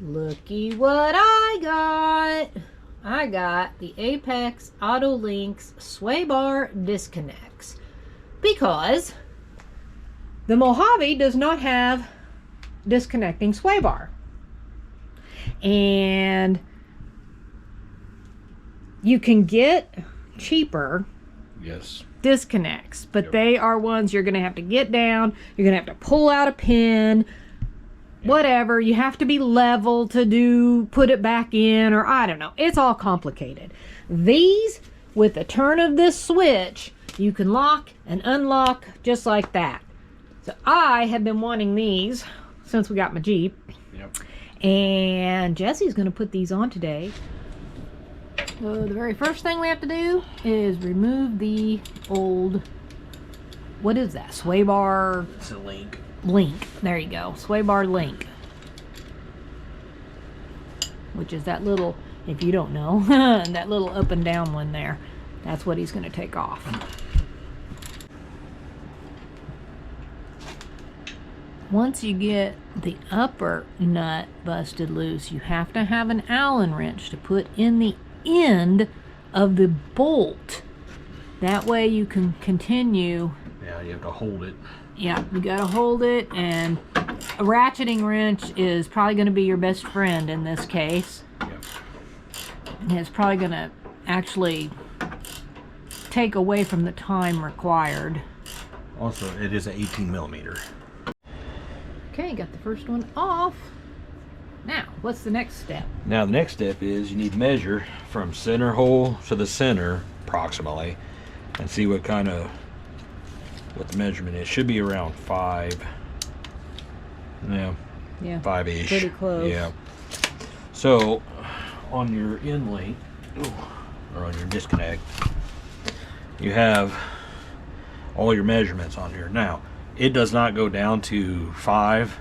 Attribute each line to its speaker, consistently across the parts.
Speaker 1: Looky what I got. I got the Apex Autolynx sway bar disconnects because the Mojave does not have disconnecting sway bar. And you can get cheaper disconnects, but they are ones you're going to have to get down. You're going to have to pull out a pin. Whatever, you have to be level to put it back in, or I don't know. It's all complicated. These, with the turn of this switch, you can lock and unlock just like that. So I have been wanting these since we got my Jeep. Yep. And Jesse's going to put these on today. So the very first thing we have to do is remove the old, what is that, sway bar?
Speaker 2: It's a link.
Speaker 1: Link, there you go, sway bar link, which is that little, if you don't know, that little up and down one there. That's what he's going to take off. Once you get the upper nut busted loose, you have to have an Allen wrench to put in the end of the bolt. That way you can continue.
Speaker 2: Yeah, you have to hold it.
Speaker 1: Yeah, you gotta hold it, and a ratcheting wrench is probably gonna be your best friend in this case.
Speaker 2: Yep.
Speaker 1: And it's probably gonna actually take away from the time required.
Speaker 2: Also, it is an 18 millimeter.
Speaker 1: Okay, got the first one off. Now, what's the next step?
Speaker 2: Now, the next step is you need to measure from center hole to the center, approximately, and see what kind of, what the measurement is. Should be around 5. Yeah, 5-ish.
Speaker 1: Pretty close.
Speaker 2: Yeah. So, on your end link, or on your disconnect, you have all your measurements on here. Now, it does not go down to 5,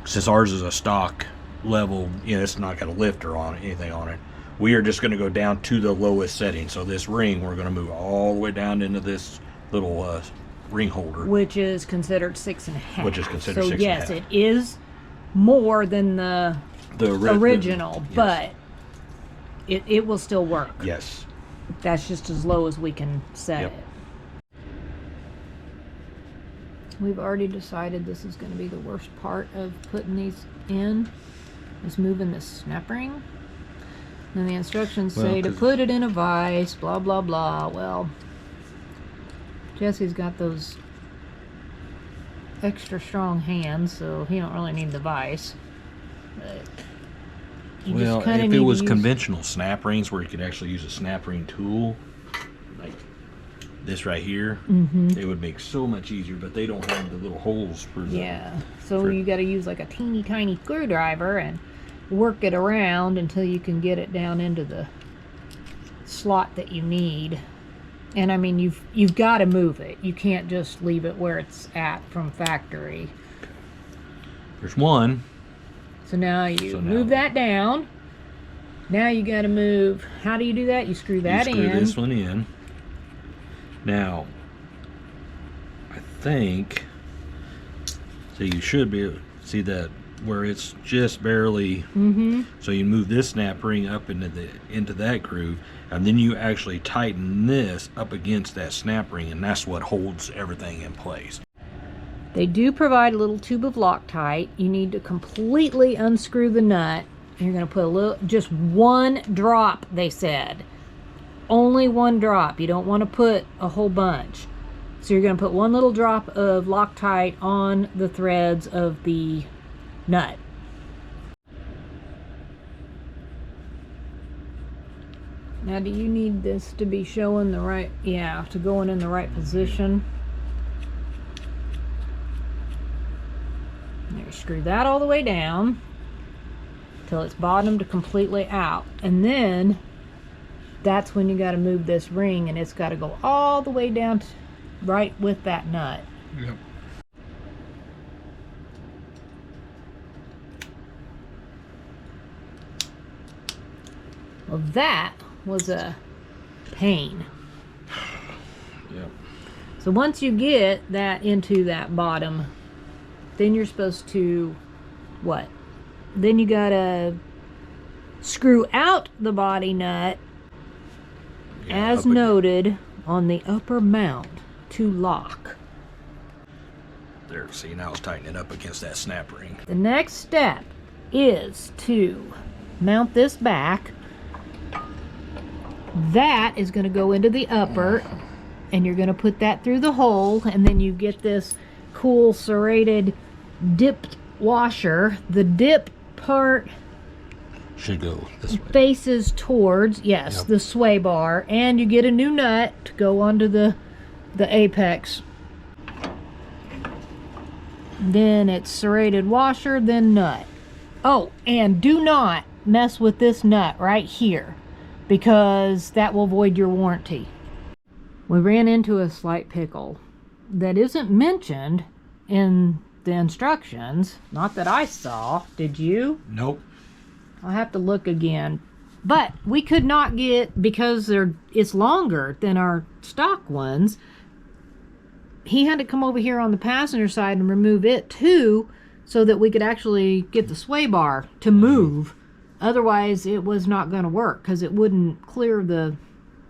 Speaker 2: since ours is a stock level. You know, it's not got a lifter on it, anything on it. We are just going to go down to the lowest setting. So this ring, we're going to move all the way down into this little ring holder,
Speaker 1: which is considered 6.5.
Speaker 2: Which is considered 6.5.
Speaker 1: So yes, it is more than the original, but it will still work.
Speaker 2: Yes.
Speaker 1: That's just as low as we can set it. We've already decided this is going to be the worst part of putting these in, is moving this snap ring. And the instructions say to put it in a vise, blah, blah, blah. Well, Jesse's got those extra strong hands, so he don't really need the vise. But you
Speaker 2: Well,
Speaker 1: just kinda
Speaker 2: if
Speaker 1: need
Speaker 2: it
Speaker 1: to
Speaker 2: was
Speaker 1: use
Speaker 2: conventional snap rings where you could actually use a snap ring tool, like this right here, it would make so much easier, but they don't have the little holes for the...
Speaker 1: Yeah, so you got to use like a teeny tiny screwdriver and work it around until you can get it down into the slot that you need. And I mean, you've got to move it. You can't just leave it where it's at from factory.
Speaker 2: There's one.
Speaker 1: So now you move that down. Now you got to move. How do you do that? You screw that in.
Speaker 2: You screw this one in. Now, I think, so you should be able to see that where it's just barely, so you move this snap ring up into that groove, and then you actually tighten this up against that snap ring, and that's what holds everything in place.
Speaker 1: They do provide a little tube of Loctite. You need to completely unscrew the nut. You're going to put a little, just one drop, they said. Only one drop. You don't want to put a whole bunch. So you're going to put one little drop of Loctite on the threads of the nut. Now, do you need this to be showing the right, to going in the right position? There, screw that all the way down till it's bottomed completely out, and then that's when you got to move this ring, and it's got to go all the way down right with that nut.
Speaker 2: Yep.
Speaker 1: Well, that was a pain.
Speaker 2: Yep.
Speaker 1: So once you get that into that bottom, then you're supposed to, what? Then you gotta screw out the body nut, as noted, on the upper mount to lock.
Speaker 2: There, see, now it's tightening it up against that snap ring.
Speaker 1: The next step is to mount this back. That is going to go into the upper, and you're going to put that through the hole, and then you get this cool serrated dipped washer. The dip part
Speaker 2: should go this way.
Speaker 1: Faces towards, yes, the sway bar, and you get a new nut to go onto the apex. Then it's serrated washer, then nut. Oh, and do not mess with this nut right here, because that will void your warranty. We ran into a slight pickle that isn't mentioned in the instructions. Not that I saw. Did you?
Speaker 2: Nope.
Speaker 1: I'll have to look again. But we could not get, because it's longer than our stock ones, he had to come over here on the passenger side and remove it too, so that we could actually get the sway bar to move. Otherwise, it was not going to work, because it wouldn't clear the...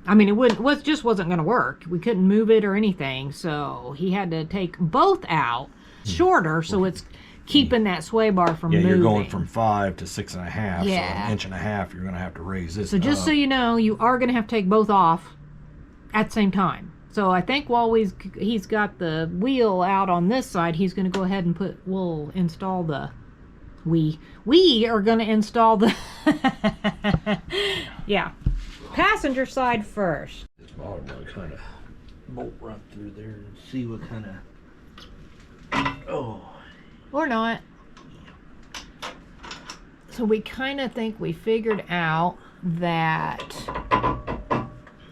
Speaker 1: I mean, it just wasn't going to work. We couldn't move it or anything, so he had to take both out, shorter, so it's keeping that sway bar from moving.
Speaker 2: Yeah, you're going from 5 to 6.5,
Speaker 1: yeah.
Speaker 2: So 1.5 inches, you're going to have to raise this
Speaker 1: So just
Speaker 2: up.
Speaker 1: so you know, you are going to have to take both off at the same time. So I think while he's got the wheel out on this side, he's going to go ahead and we'll install the... We are going to install the... yeah. Passenger side first.
Speaker 2: This bottom one kind of bolt right through there and see what kind of... Oh.
Speaker 1: Or not. So we kind of think we figured out that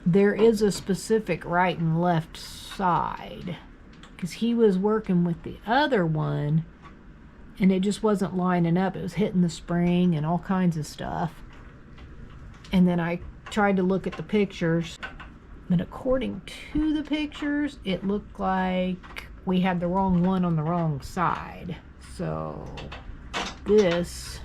Speaker 1: there is a specific right and left side, because he was working with the other one and it just wasn't lining up. It was hitting the spring and all kinds of stuff. And then I tried to look at the pictures, but according to the pictures, it looked like we had the wrong one on the wrong side. So this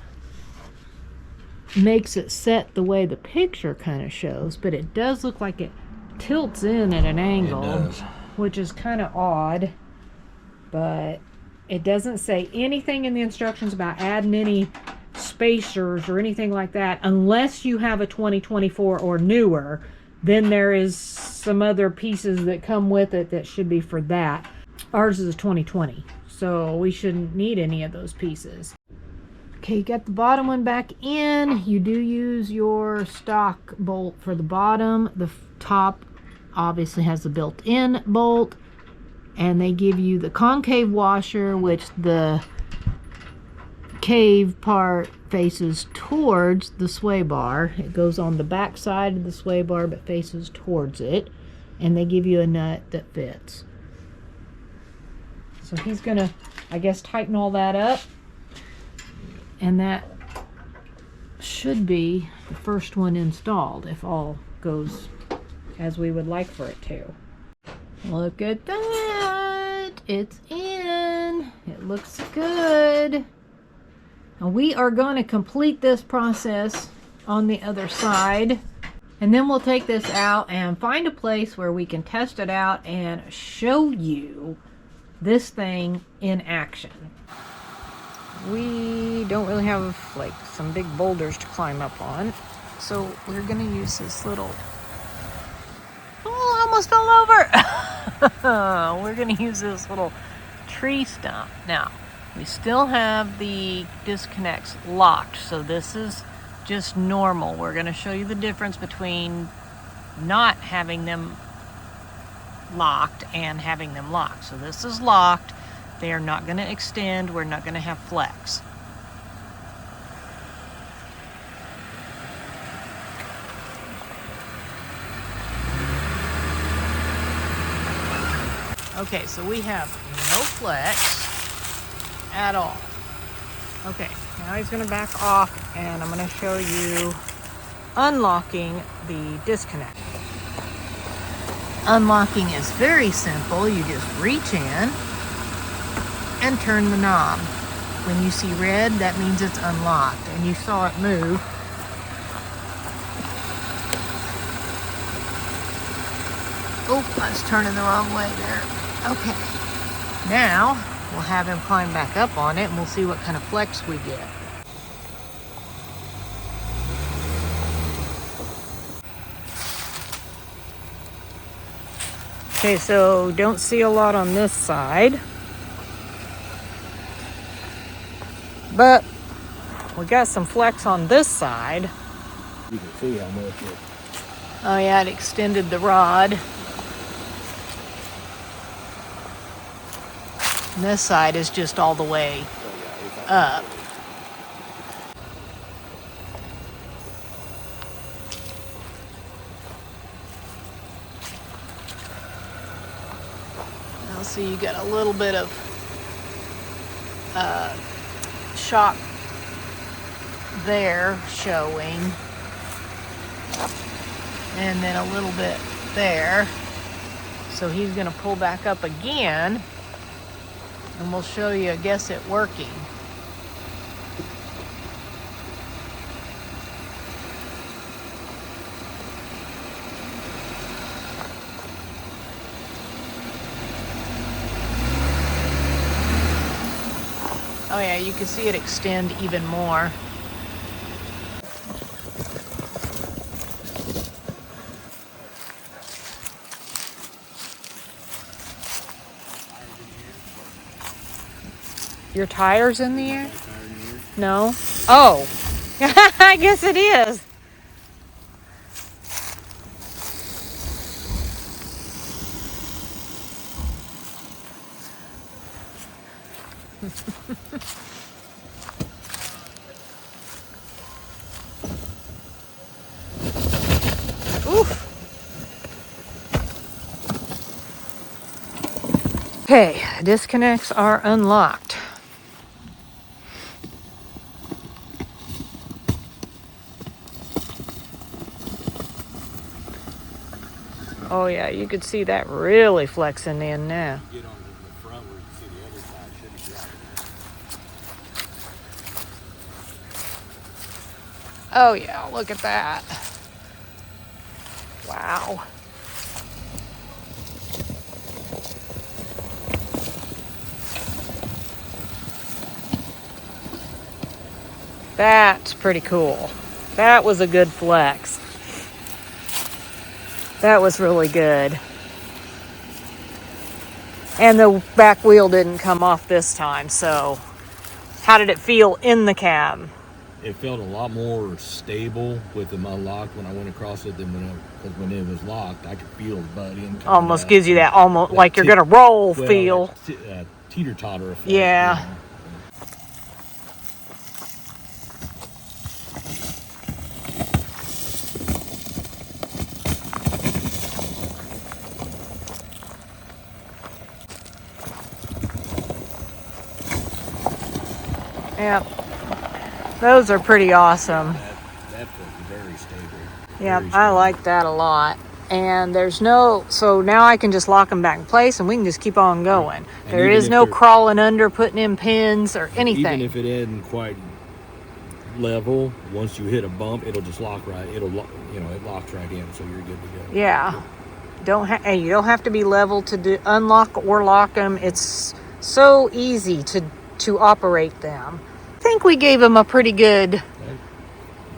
Speaker 1: makes it set the way the picture kind of shows, but it does look like it tilts in at an angle, which is kind of odd. But it doesn't say anything in the instructions about adding any spacers or anything like that unless you have a 2024 or newer. Then there is some other pieces that come with it that should be for that. Ours is a 2020, so we shouldn't need any of those pieces. Okay, you got the bottom one back in. You do use your stock bolt for the bottom. The top obviously has the built-in bolt, and they give you the concave washer, which the cave part faces towards the sway bar. It goes on the back side of the sway bar but faces towards it, and they give you a nut that fits. So he's gonna, I guess, tighten all that up, and that should be the first one installed if all goes as we would like for it to. Look at that! It's in! It looks good! Now we are going to complete this process on the other side, and then we'll take this out and find a place where we can test it out and show you this thing in action. We don't really have like some big boulders to climb up on, so we're going to use this little... Oh, I almost fell over! We're going to use this little tree stump. Now, we still have the disconnects locked, so this is just normal. We're going to show you the difference between not having them locked and having them locked. So this is locked. They are not going to extend. We're not going to have flex. Okay, so we have no flex at all. Okay, now he's going to back off, and I'm going to show you unlocking the disconnect. Unlocking is very simple. You just reach in and turn the knob. When you see red, that means it's unlocked, and you saw it move. Oh, I was turning the wrong way there. Okay. Now, we'll have him climb back up on it, and we'll see what kind of flex we get. Okay, so don't see a lot on this side. But we got some flex on this side.
Speaker 2: You can see how much it...
Speaker 1: Oh yeah, it extended the rod. And this side is just all the way up. Now see, you got a little bit of shock there showing. And then a little bit there. So he's going to pull back up again, and we'll show you, I guess, it working. Oh yeah, you can see it extend even more. Your tire's in the air? No? Oh. I guess it is. Oof. Okay, disconnects are unlocked. Oh yeah, you could see that really flexing in now.
Speaker 2: Get on the front where you can see the other side should be dropping.
Speaker 1: Oh yeah, look at that. Wow. That's pretty cool. That was a good flex. That was really good. And the back wheel didn't come off this time, so how did it feel in the cab?
Speaker 2: It felt a lot more stable with them unlocked when I went across it than when it was locked. I could feel the butt end.
Speaker 1: Almost gives you that almost like you're gonna roll feel.
Speaker 2: Teeter-totter effect.
Speaker 1: Yeah.
Speaker 2: You know?
Speaker 1: Yep. Those are pretty awesome.
Speaker 2: That was very stable.
Speaker 1: Yep, I like that a lot. And there's no, so now I can just lock them back in place and we can just keep on going.
Speaker 2: And
Speaker 1: there is no crawling under, putting in pins or anything.
Speaker 2: Even if it isn't quite level, once you hit a bump, it'll just lock right. It locks right in, so you're good to go.
Speaker 1: Yeah. And you don't have to be level to unlock or lock them. It's so easy to operate them. I think we gave them a pretty good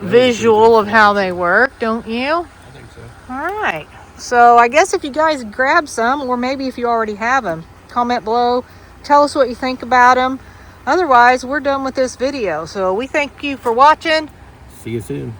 Speaker 1: visual of how they work, don't you?
Speaker 2: I think so.
Speaker 1: All right. So I guess if you guys grab some, or maybe if you already have them, comment below. Tell us what you think about them. Otherwise, we're done with this video. So we thank you for watching.
Speaker 2: See you soon.